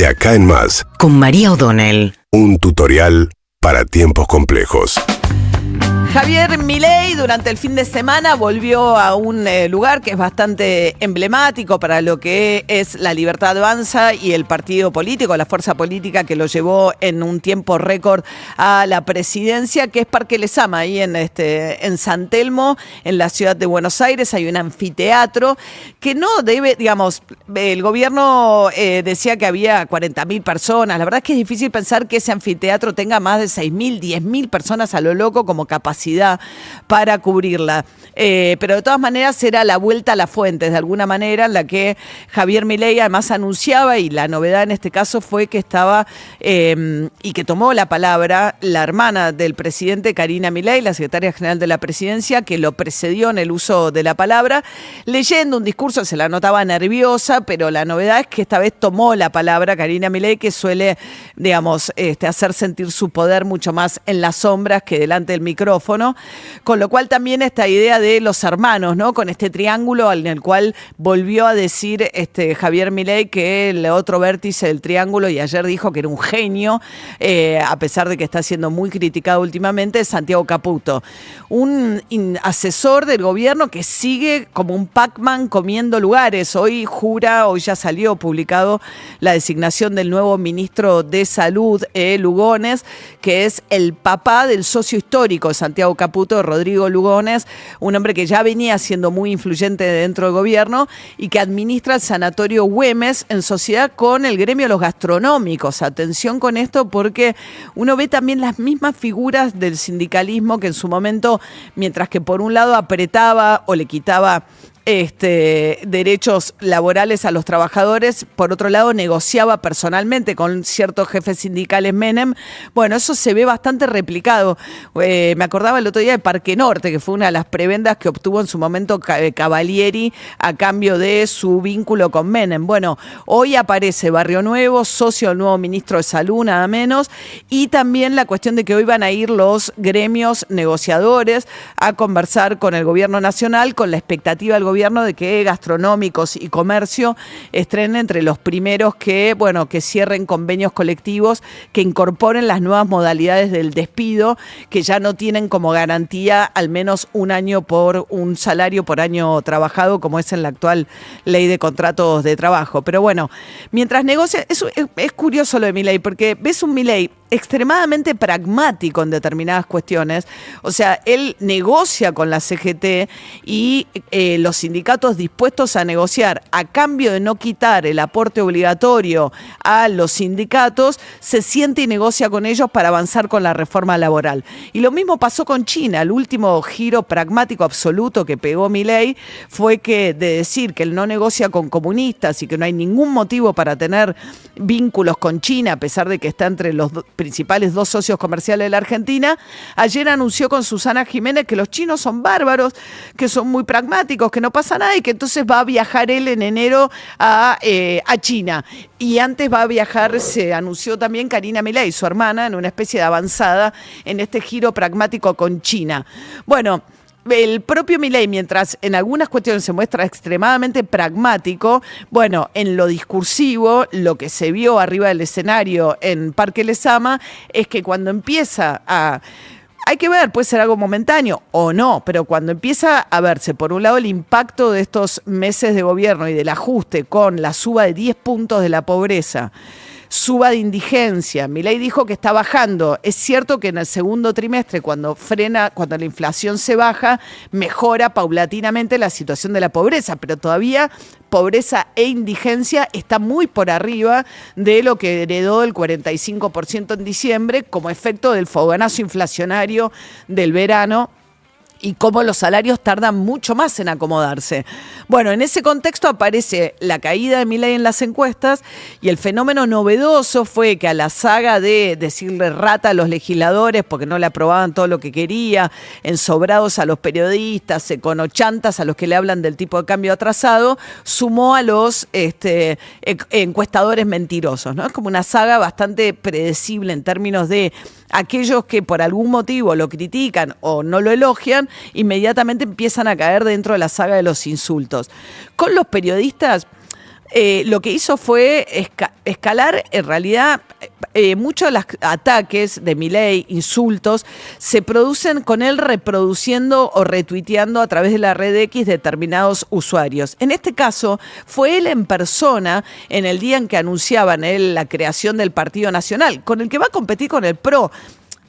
De acá en más, con María O'Donnell. un tutorial para tiempos complejos. Javier Milei durante el fin de semana volvió a un lugar que es bastante emblemático para lo que es la Libertad Avanza y el partido político, la fuerza política que lo llevó en un tiempo récord a la presidencia, que es Parque Lezama, ahí en San Telmo, en la ciudad de Buenos Aires. Hay un anfiteatro que no debe, digamos, el gobierno decía que había 40.000 personas. La verdad es que es difícil pensar que ese anfiteatro tenga más de 6.000, 10.000 personas a lo loco como capacidad para cubrirla. Pero de todas maneras era la vuelta a las fuentes, de alguna manera, en la que Javier Milei además anunciaba, y la novedad en este caso fue que estaba, y que tomó la palabra la hermana del presidente, Karina Milei, la secretaria general de la presidencia, que lo precedió en el uso de la palabra, leyendo un discurso. Se la notaba nerviosa, pero la novedad es que esta vez tomó la palabra Karina Milei, que suele, digamos, hacer sentir su poder mucho más en las sombras que delante del micrófono. Con lo cual también esta idea de los hermanos, ¿no? Con este triángulo en el cual volvió a decir Javier Milei que el otro vértice del triángulo, y ayer dijo que era un genio, a pesar de que está siendo muy criticado últimamente, es Santiago Caputo, un asesor del gobierno que sigue como un Pac-Man comiendo lugares. Hoy ya salió publicado la designación del nuevo ministro de Salud, Lugones, que es el papá del socio histórico de Santiago Caputo, Rodrigo Lugones, un hombre que ya venía siendo muy influyente dentro del gobierno y que administra el sanatorio Güemes en sociedad con el gremio de los gastronómicos. Atención con esto, porque uno ve también las mismas figuras del sindicalismo que en su momento, mientras que por un lado apretaba o le quitaba derechos laborales a los trabajadores, por otro lado negociaba personalmente con ciertos jefes sindicales Menem. Bueno, eso se ve bastante replicado. Me acordaba el otro día de Parque Norte, que fue una de las prebendas que obtuvo en su momento Cavalieri a cambio de su vínculo con Menem. Bueno, hoy aparece Barrio Nuevo, socio del nuevo ministro de Salud, nada menos, y también la cuestión de que hoy van a ir los gremios negociadores a conversar con el gobierno nacional, con la expectativa del gobierno de que gastronómicos y comercio estrenen entre los primeros que cierren convenios colectivos que incorporen las nuevas modalidades del despido, que ya no tienen como garantía al menos un año por un salario por año trabajado, como es en la actual ley de contratos de trabajo. Pero bueno, mientras negocia, es curioso lo de Milei, porque ves un Milei extremadamente pragmático en determinadas cuestiones. O sea, él negocia con la CGT y los sindicatos dispuestos a negociar a cambio de no quitar el aporte obligatorio a los sindicatos, se siente y negocia con ellos para avanzar con la reforma laboral. Y lo mismo pasó con China. El último giro pragmático absoluto que pegó Milei fue que de decir que él no negocia con comunistas y que no hay ningún motivo para tener vínculos con China, a pesar de que está entre los principales dos socios comerciales de la Argentina. Ayer anunció con Susana Jiménez que los chinos son bárbaros, que son muy pragmáticos, que no pasa nada y que entonces va a viajar él en enero a China. Y antes va a viajar, se anunció también Karina Milei, su hermana, en una especie de avanzada en este giro pragmático con China. Bueno, el propio Milei, mientras en algunas cuestiones se muestra extremadamente pragmático, bueno, en lo discursivo, lo que se vio arriba del escenario en Parque Lezama es que cuando empieza a... Hay que ver, puede ser algo momentáneo o no, pero cuando empieza a verse, por un lado, el impacto de estos meses de gobierno y del ajuste con la suba de 10 puntos de la pobreza, suba de indigencia. Milei dijo que está bajando. Es cierto que en el segundo trimestre, cuando la inflación se baja, mejora paulatinamente la situación de la pobreza, pero todavía pobreza e indigencia está muy por arriba de lo que heredó el 45% en diciembre como efecto del fogonazo inflacionario del verano, y cómo los salarios tardan mucho más en acomodarse. Bueno, en ese contexto aparece la caída de Milei en las encuestas, y el fenómeno novedoso fue que a la saga de decirle rata a los legisladores porque no le aprobaban todo lo que quería, ensobrados a los periodistas, econochantas a los que le hablan del tipo de cambio atrasado, sumó a los encuestadores mentirosos, ¿no? Es como una saga bastante predecible en términos de aquellos que por algún motivo lo critican o no lo elogian, inmediatamente empiezan a caer dentro de la saga de los insultos. Con los periodistas lo que hizo fue escalar, en realidad, muchos de los ataques de Milei, insultos, se producen con él reproduciendo o retuiteando a través de la red X determinados usuarios. En este caso, fue él en persona, en el día en que anunciaban la creación del Partido Nacional, con el que va a competir con el PRO.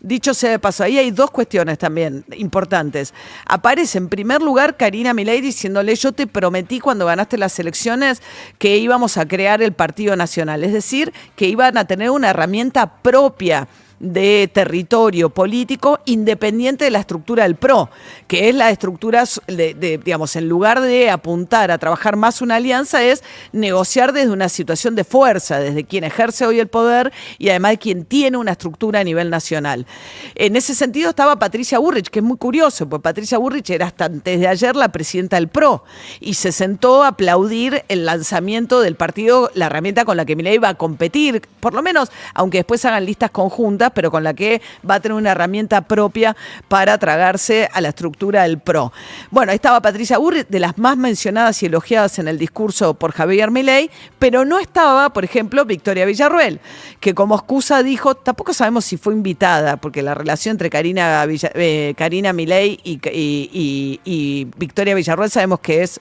Dicho sea de paso, ahí hay dos cuestiones también importantes. Aparece en primer lugar Karina Milei diciéndole: yo te prometí cuando ganaste las elecciones que íbamos a crear el Partido Nacional, es decir, que iban a tener una herramienta propia de territorio político independiente de la estructura del PRO, que es la estructura digamos, en lugar de apuntar a trabajar más una alianza, es negociar desde una situación de fuerza, desde quien ejerce hoy el poder y además de quien tiene una estructura a nivel nacional. En ese sentido estaba Patricia Bullrich, que es muy curioso, porque Patricia Bullrich era hasta antes de ayer la presidenta del PRO y se sentó a aplaudir el lanzamiento del partido, la herramienta con la que Milei va a competir, por lo menos, aunque después hagan listas conjuntas, pero con la que va a tener una herramienta propia para tragarse a la estructura del PRO. Bueno, ahí estaba Patricia Bullrich, de las más mencionadas y elogiadas en el discurso por Javier Milei, pero no estaba, por ejemplo, Victoria Villarruel, que como excusa dijo, tampoco sabemos si fue invitada, porque la relación entre Karina Milei y Victoria Villarruel sabemos que es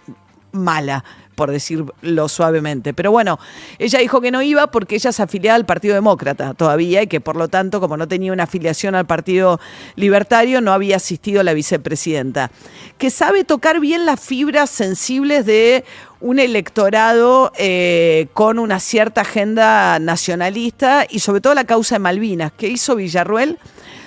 mala, por decirlo suavemente. Pero bueno, ella dijo que no iba porque ella es afiliada al Partido Demócrata todavía y que por lo tanto, como no tenía una afiliación al Partido Libertario, no había asistido a la vicepresidenta. Que sabe tocar bien las fibras sensibles de un electorado con una cierta agenda nacionalista y sobre todo la causa de Malvinas. ¿Qué hizo Villarruel?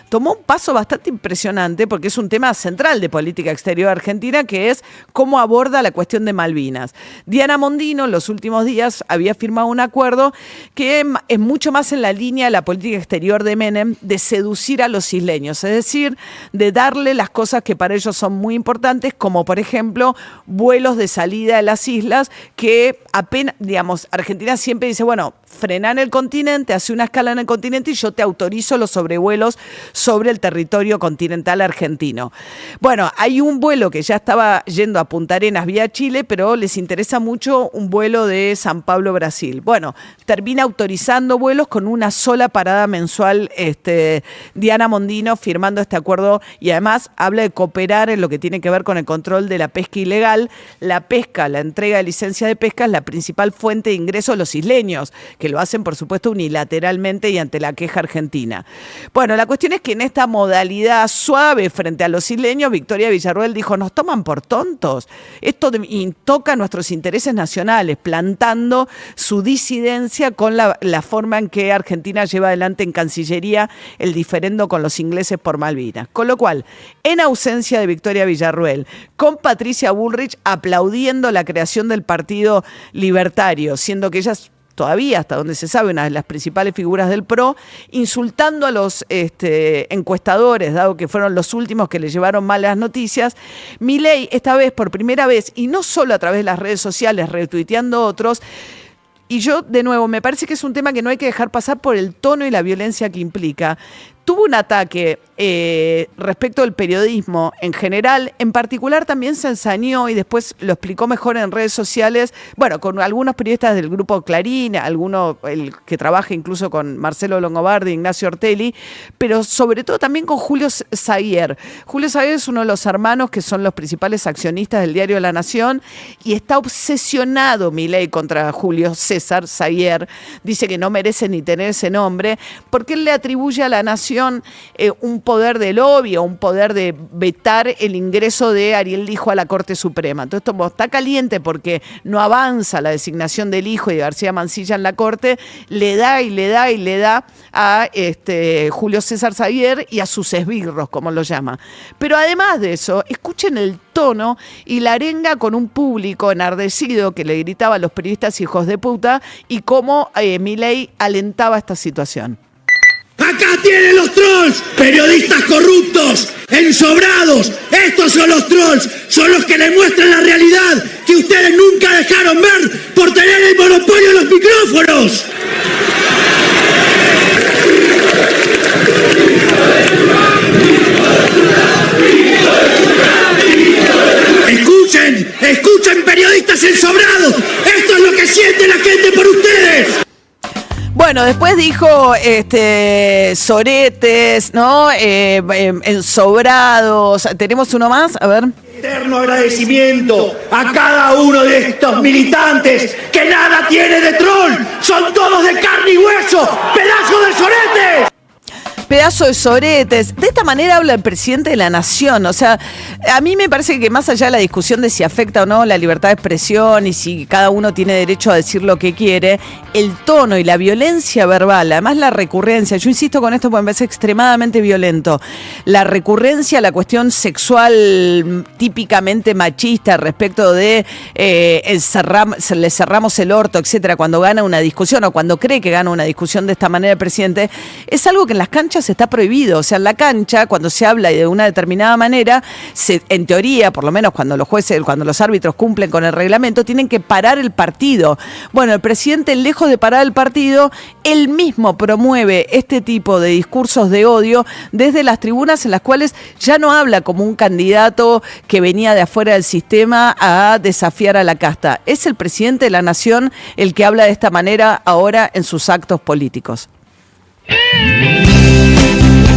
Tomó un paso bastante impresionante porque es un tema central de política exterior argentina, que es cómo aborda la cuestión de Malvinas. Diana Mondino en los últimos días había firmado un acuerdo que es mucho más en la línea de la política exterior de Menem, de seducir a los isleños, es decir, de darle las cosas que para ellos son muy importantes, como por ejemplo vuelos de salida de las islas, que apenas, digamos, Argentina siempre dice, bueno, frena en el continente, hace una escala en el continente y yo te autorizo los sobrevuelos sobre el territorio continental argentino. Bueno, hay un vuelo que ya estaba yendo a Punta Arenas vía Chile, pero les interesa mucho un vuelo de San Pablo, Brasil. Bueno, termina autorizando vuelos con una sola parada mensual, Diana Mondino firmando este acuerdo, y además habla de cooperar en lo que tiene que ver con el control de la pesca ilegal. La pesca, la entrega de licencia de pesca es la principal fuente de ingreso de los isleños, que lo hacen por supuesto unilateralmente y ante la queja argentina. Bueno, la cuestión es que en esta modalidad suave frente a los isleños, Victoria Villarruel dijo, nos toman por tontos, esto toca nuestros intereses nacionales, plantando su disidencia con la forma en que Argentina lleva adelante en Cancillería el diferendo con los ingleses por Malvinas. Con lo cual, en ausencia de Victoria Villarruel, con Patricia Bullrich aplaudiendo la creación del Partido Libertario, siendo que ellas todavía, hasta donde se sabe, una de las principales figuras del PRO, insultando a los encuestadores, dado que fueron los últimos que le llevaron malas noticias. Milei, esta vez, por primera vez, y no solo a través de las redes sociales, retuiteando otros, y yo, de nuevo, me parece que es un tema que no hay que dejar pasar por el tono y la violencia que implica. Tuvo un ataque respecto del periodismo en general, en particular también se ensañó y después lo explicó mejor en redes sociales, bueno, con algunos periodistas del grupo Clarín, el que trabaja incluso con Marcelo Longobardi, Ignacio Ortelli, pero sobre todo también con Julio Saguier. Julio Saguier es uno de los hermanos que son los principales accionistas del diario La Nación y está obsesionado Milei contra Julio César Saguier, dice que no merece ni tener ese nombre, porque él le atribuye a La Nación un poder de lobby o un poder de vetar el ingreso de Ariel Lijo a la Corte Suprema. Entonces, como está caliente porque no avanza la designación del hijo y de García Mansilla en la Corte, le da a Julio César Saguier y a sus esbirros, como lo llama. Pero además de eso, escuchen el tono y la arenga con un público enardecido que le gritaba a los periodistas hijos de puta y cómo Milei alentaba esta situación. Acá tienen los trolls, periodistas corruptos, ensobrados. Estos son los trolls, son los que demuestran la realidad que ustedes nunca dejaron ver por tener el monopolio de los micrófonos. Escuchen, periodistas ensobrados. Esto es lo que siente la Bueno, después dijo soretes, ¿no? Ensobrados. ¿Tenemos uno más? A ver. Eterno agradecimiento a cada uno de estos militantes que nada tiene de troll. Son todos de carne y hueso, pedazos de soretes. Pedazo de soretes. De esta manera habla el presidente de la nación. O sea, a mí me parece que más allá de la discusión de si afecta o no la libertad de expresión y si cada uno tiene derecho a decir lo que quiere, el tono y la violencia verbal, además la recurrencia, yo insisto con esto porque me parece extremadamente violento, la recurrencia a la cuestión sexual típicamente machista respecto de le cerramos el orto, etcétera, cuando gana una discusión o cuando cree que gana una discusión de esta manera el presidente, es algo que en las canchas está prohibido. O sea, en la cancha, cuando se habla de una determinada manera, en teoría, por lo menos cuando los árbitros cumplen con el reglamento, tienen que parar el partido. Bueno, el presidente, lejos de parar el partido, él mismo promueve este tipo de discursos de odio desde las tribunas en las cuales ya no habla como un candidato que venía de afuera del sistema a desafiar a la casta. Es el presidente de la nación el que habla de esta manera ahora en sus actos políticos.